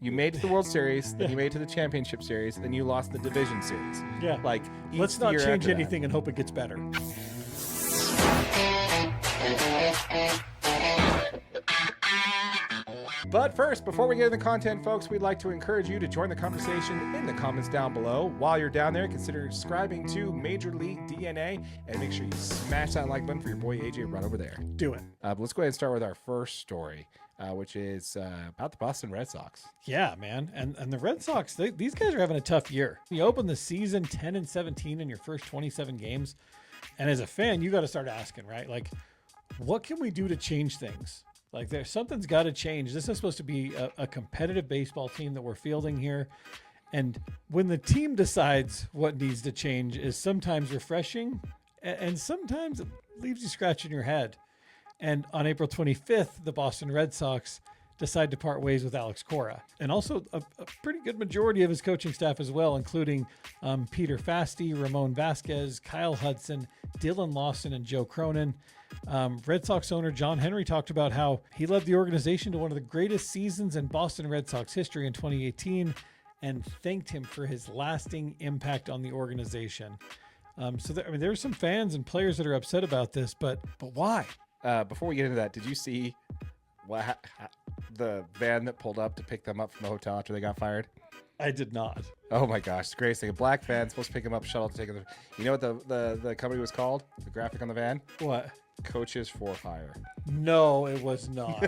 You made it to the World Series, then you made it to the Championship Series, then you lost the Division Series. Yeah. Like, let's not change anything and hope it gets better. But first, before we get into the content, folks, we'd like to encourage you to join the conversation in the comments down below. While you're down there, consider subscribing to Major League DNA and make sure you smash that like button for your boy AJ right over there. Do it. But let's go ahead and start with our first story, which is about the Boston Red Sox. Yeah, man. And the Red Sox, these guys are having a tough year. You open the season 10-17 in your first 27 games. And as a fan, you got to start asking, right? Like, what can we do to change things? Like, something's got to change. This is supposed to be a competitive baseball team that we're fielding here. And when the team decides what needs to change is sometimes refreshing and sometimes it leaves you scratching your head. And on April 25th, the Boston Red Sox decide to part ways with Alex Cora. And also a pretty good majority of his coaching staff as well, including Peter Fasty, Ramon Vasquez, Kyle Hudson, Dylan Lawson, and Joe Cronin. Red Sox owner John Henry talked about how he led the organization to one of the greatest seasons in Boston Red Sox history in 2018 and thanked him for his lasting impact on the organization. There's some fans and players that are upset about this, but why? Before we get into that, did you see the van that pulled up to pick them up from the hotel after they got fired? I did not. Oh my gosh, it's the greatest thing. A black van supposed to pick them up, shuttle to take them. You know what the company was called? The graphic on the van? What? Coaches for Hire. No, it was not.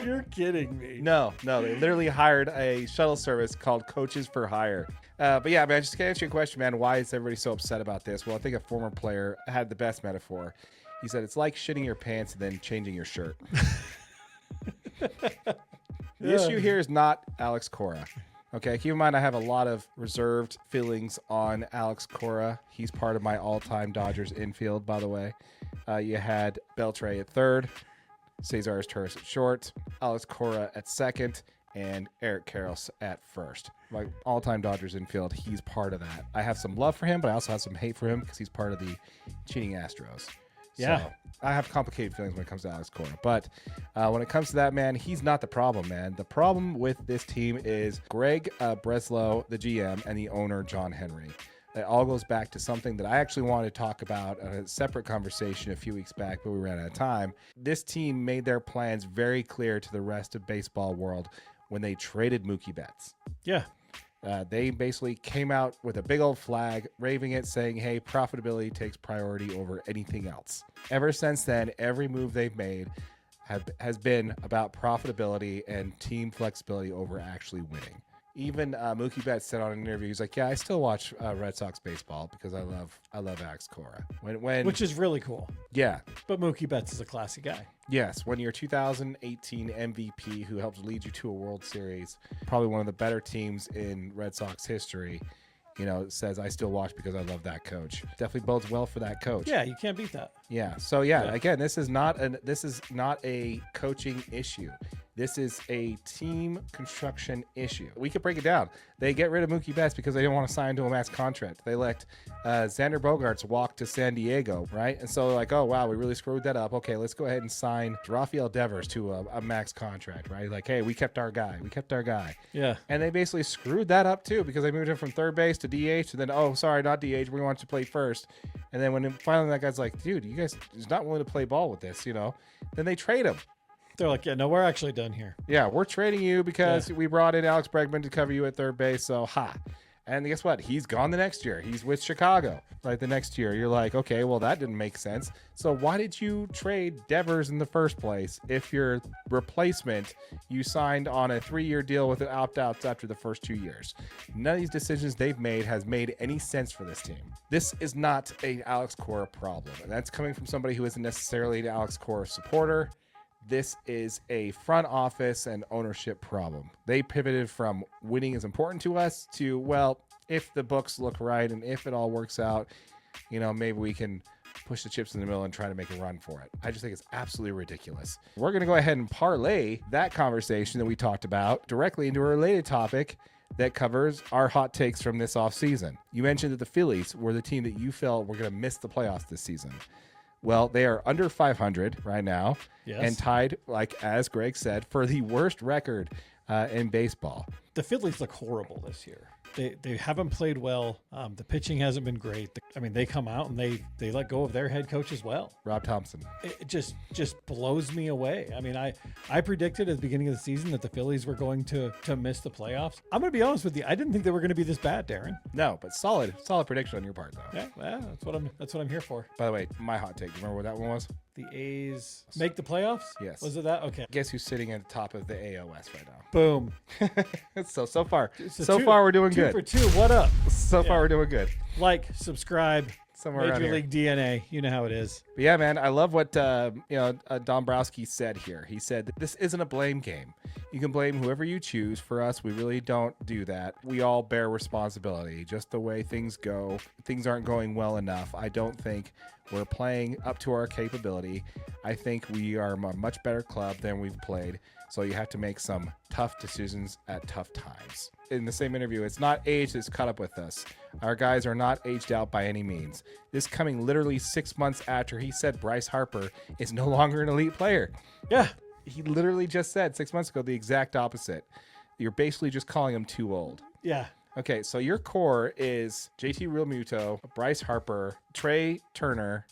You're kidding me. No, they literally hired a shuttle service called Coaches for Hire. But yeah, man, just to answer your question, man, why is everybody so upset about this? Well, I think a former player had the best metaphor. He said, it's like shitting your pants and then changing your shirt. The issue here is not Alex Cora. Okay, keep in mind I have a lot of reserved feelings on Alex Cora. He's part of my all-time Dodgers infield, by the way. You had Beltre at third, Cesar Torres at short, Alex Cora at second, and Eric Karros at first. My all-time Dodgers infield, he's part of that. I have some love for him, but I also have some hate for him because he's part of the cheating Astros. Yeah. So I have complicated feelings when it comes to Alex Cora. But when it comes to that, man, he's not the problem, man. The problem with this team is Greg Breslow, the GM, and the owner, John Henry. It all goes back to something that I actually wanted to talk about in a separate conversation a few weeks back, but we ran out of time. This team made their plans very clear to the rest of baseball world when they traded Mookie Betts. Yeah. They basically came out with a big old flag, raving it, saying, hey, profitability takes priority over anything else. Ever since then, every move they've made has been about profitability and team flexibility over actually winning. Even Mookie Betts said on an interview, he's like, yeah, I still watch Red Sox baseball because I love Alex Cora. Which is really cool. Yeah. But Mookie Betts is a classy guy. Yes, when your 2018 MVP who helped lead you to a World Series, probably one of the better teams in Red Sox history, says I still watch because I love that coach. Definitely bodes well for that coach. Yeah, you can't beat that. Yeah. So again, this is not a coaching issue. This is a team construction issue. We could break it down. They get rid of Mookie Betts because they didn't want to sign to a max contract. They let Xander Bogaerts walk to San Diego, right? And so they're like, oh, wow, we really screwed that up. Okay, let's go ahead and sign Rafael Devers to a max contract, right? Like, hey, we kept our guy. Yeah. And they basically screwed that up, too, because they moved him from third base to DH. And then, oh, sorry, not DH. We want you to play first. And then when finally that guy's like, dude, you guys is not willing to play ball with this, then they trade him. They're like, yeah, no, we're actually done here. Yeah, we're trading you because we brought in Alex Bregman to cover you at third base. So, And guess what? He's gone the next year. He's with Chicago. Like the next year, you're like, okay, well, that didn't make sense. So why did you trade Devers in the first place if your replacement you signed on a 3-year deal with opt-outs after the first 2 years? None of these decisions they've made has made any sense for this team. This is not an Alex Cora problem. And that's coming from somebody who isn't necessarily an Alex Cora supporter. This is a front office and ownership problem. They pivoted from winning is important to us to, well, if the books look right and if it all works out, maybe we can push the chips in the middle and try to make a run for it. I just think it's absolutely ridiculous. We're going to go ahead and parlay that conversation that we talked about directly into a related topic that covers our hot takes from this offseason. You mentioned that the Phillies were the team that you felt were going to miss the playoffs this season. Well, they are under 500 right now and tied, like as Greg said, for the worst record in baseball. The Phillies look horrible this year. They haven't played well. The pitching hasn't been great. They come out and they let go of their head coach as well. Rob Thompson. It just blows me away. I predicted at the beginning of the season that the Phillies were going to miss the playoffs. I'm going to be honest with you. I didn't think they were going to be this bad, Darren. No, but solid prediction on your part, though. Yeah, well, that's what I'm here for. By the way, my hot take. Do you remember what that one was? The A's make the playoffs? Yes. Was it that? Okay. Guess who's sitting at the top of the AOS right now? Boom. so far we're doing good. 2 for 2. What up? So far we're doing good. Like, subscribe. Somewhere around Major here. League DNA. You know how it is. But yeah, man, I love what Dombrowski said here. He said that this isn't a blame game. You can blame whoever you choose. For us, we really don't do that. We all bear responsibility. Just the way things go, things aren't going well enough. I don't think we're playing up to our capability. I think we are a much better club than we've played. So you have to make some tough decisions at tough times. In the same interview, it's not age that's caught up with us. Our guys are not aged out by any means. This coming literally 6 months after he said Bryce Harper is no longer an elite player. Yeah. He literally just said 6 months ago the exact opposite. You're basically just calling him too old. Yeah. Okay, so your core is JT Realmuto, Bryce Harper, Trey Turner,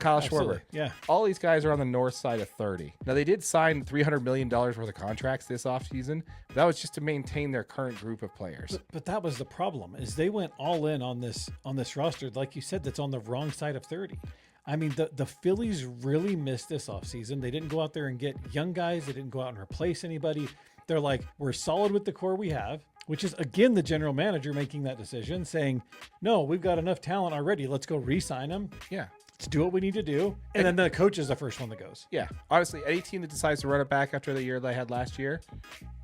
Kyle Absolutely. Schwarber. Yeah. All these guys are on the north side of 30. Now, they did sign $300 million worth of contracts this offseason. That was just to maintain their current group of players. But that was the problem, is they went all in on this roster, like you said, that's on the wrong side of 30. The Phillies really missed this offseason. They didn't go out there and get young guys. They didn't go out and replace anybody. They're like, we're solid with the core we have, which is, again, the general manager making that decision, saying, no, we've got enough talent already. Let's go re-sign them. Yeah. Let's do what we need to do. And then the coach is the first one that goes. Yeah. Honestly, any team that decides to run it back after the year they had last year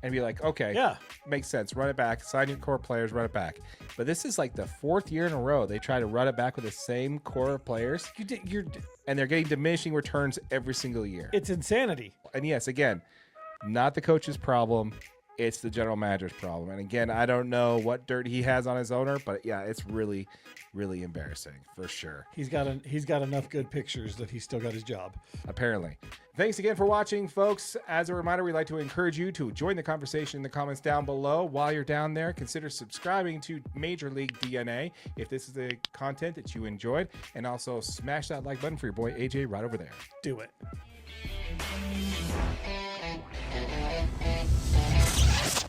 and be like, okay, yeah, makes sense. Run it back. Sign your core players. Run it back. But this is like the 4th year in a row they try to run it back with the same core of players. And they're getting diminishing returns every single year. It's insanity. And yes, again, not the coach's problem. It's the general manager's problem. And again, I don't know what dirt he has on his owner, but yeah, it's really, really embarrassing for sure. He's got enough good pictures that he's still got his job. Apparently. Thanks again for watching, folks. As a reminder, we'd like to encourage you to join the conversation in the comments down below. While you're down there, consider subscribing to Major League DNA if this is the content that you enjoyed. And also smash that like button for your boy AJ right over there. Do it.